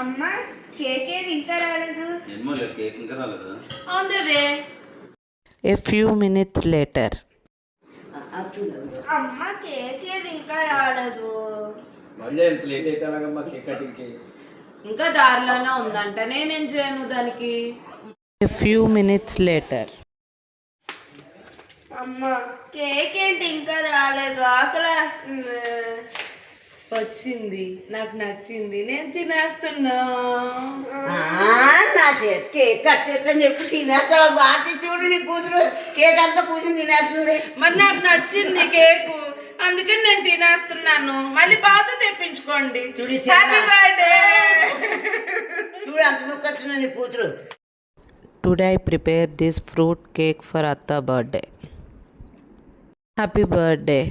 అమ్మా కేక్ ఇంకా రాలేదు. ఏమో కేక్ ఇంకా రాలేదు. On the way. A few minutes later. అమ్మ కేక్ ఇంకా రాలేదు. మళ్ళీ ఎంత లేట్ అయితే అలాగమ్మా కేక్ కటింగ్కి? ఇంకా దారిలోనే ఉందంట. నేనేం చేయను దానికి. A few minutes later. అమ్మ కేక్ ఏంటి ఇంకా రాలేదు, ఆకలి వేస్తుంది. వచ్చింది, నాకు నచ్చింది, నేను తినేస్తున్నా. నా చేతి కేక్ కట్ చేద్దని చెప్పి తినేస్తావు. బాగా చూడు నీ కూతురు కేక్ అంతా కూర్చుని తినేస్తుంది. మరి నాకు నచ్చింది కేకు, అందుకని నేను తినేస్తున్నాను. మళ్ళీ బాగా తెప్పించుకోండి. Happy birthday. చూడు అంత ముక్కచ్చింది నీ కూతురు. Today I prepared this fruit cake for Atta birthday. Happy birthday.